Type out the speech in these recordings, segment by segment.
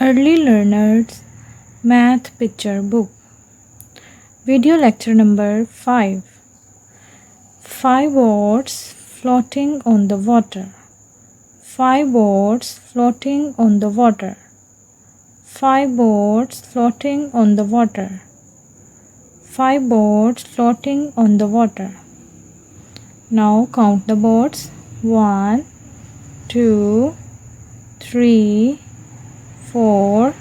Early Learners Math Picture Book. Video lecture number 5. 5 boats floating on the water. 5 boats floating on the water. 5 boats floating on the water. 5 boats floating on the water. Now count the boats. 1, 2, 3, 4,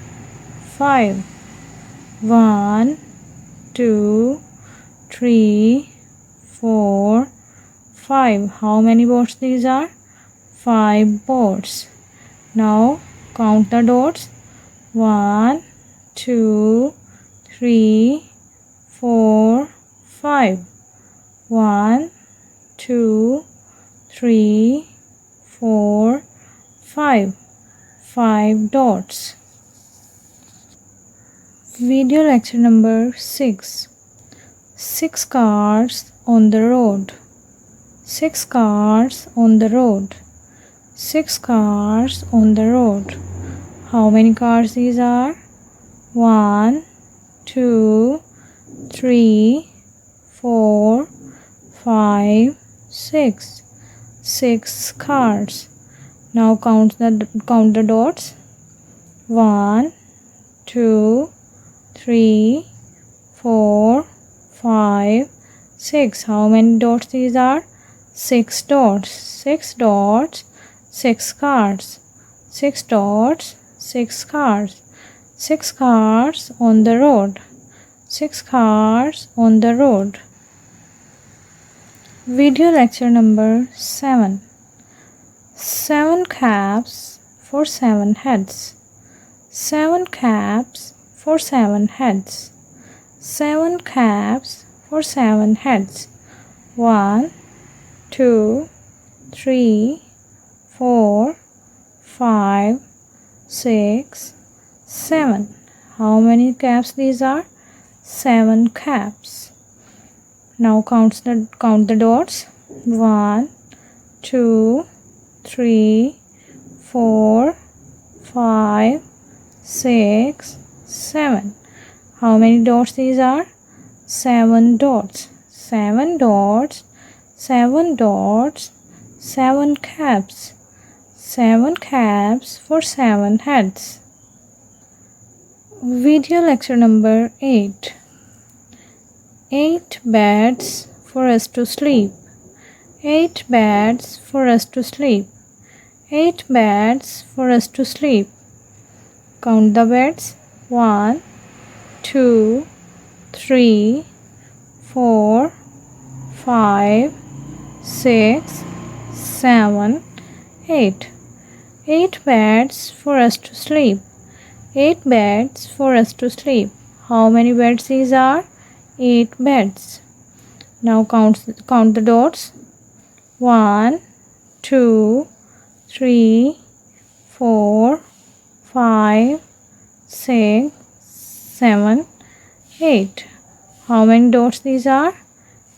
5. 1, 2, 3, 4, 5. How many boats these are? 5 boats. Now count the dots. 1, 2, 3, 4, 5. 1, 2, 3, 4, 5. 5 dots. Video lecture number 6. 6 cars on the road. 6 cars on the road. 6 cars on the road. How many cars these are? 1, 2, 3, 4, 5, 6. 6 cars. Now count the dots. 1, 2, 3, 4, 5, 6. How many dots these are? 6 dots. 6 dots. 6 cars. 6 dots. 6 cars. 6 cars on the road. 6 cars on the road. Video lecture number 7. 7 caps for 7 heads. 7 caps for 7 heads. 7 caps for 7 heads. 1, 2, 3, 4, 5, 6, 7. How many caps these are? 7 caps. Now count the dots. 1, 2, 3, 4, 5, 6, 7. How many dots these are? 7 dots. 7 dots. 7 dots. 7 caps. 7 caps for 7 heads. Video lecture number 8. 8 beds for us to sleep. 8 beds for us to sleep. 8 beds for us to sleep. Count the beds. 1, 2, 3, 4, 5, 6, 7, 8. 8 beds for us to sleep. 8 beds for us to sleep. How many beds these are? 8 beds. Now count the dots. 1, 2, 3, 4, 5, 6, 7, 8. How many dots these are?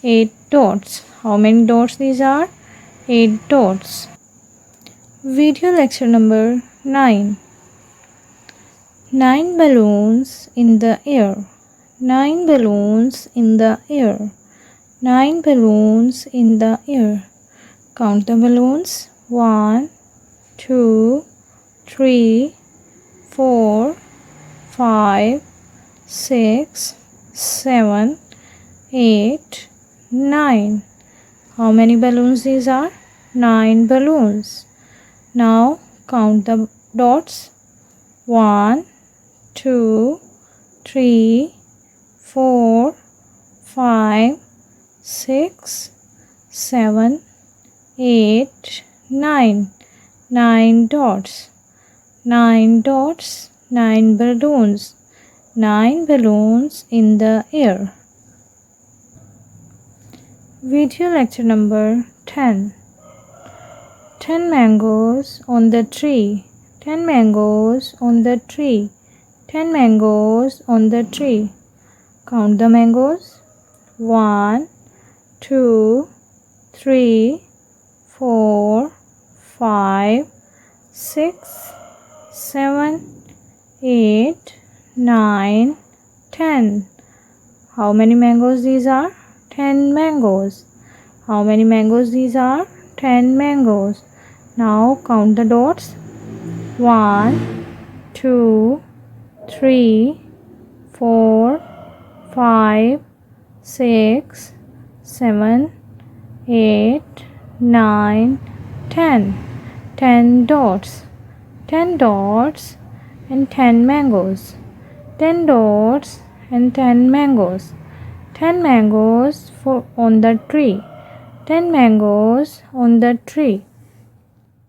8 dots. How many dots these are? 8 dots. Video lecture number 9. 9 balloons in the air. 9 balloons in the air. 9 balloons in the air. Count the balloons. 1, 2, 3, 4, 5, 6, 7, 8, 9. How many balloons these are? 9 balloons. Now count the dots. 1, 2, 3, 4, 5, 6, 7, 8, 9. 9 dots. 9 dots. 9 balloons. 9 balloons in the air. Video lecture number 10. 10 mangoes on the tree. 10 mangoes on the tree. 10 mangoes on the tree. Count the mangoes. 1, 2, 3, 4, 5, 6, 7, 8, 9, 10. How many mangoes these are? 10 mangoes. How many mangoes these are? 10 mangoes. Now count the dots. 1, 2, 3, 4, 5, 6, 7, 8, 9, 10. 10 dots. 10 dots and 10 mangoes. 10 dots and 10 mangoes. 10 mangoes on the tree. 10 mangoes on the tree.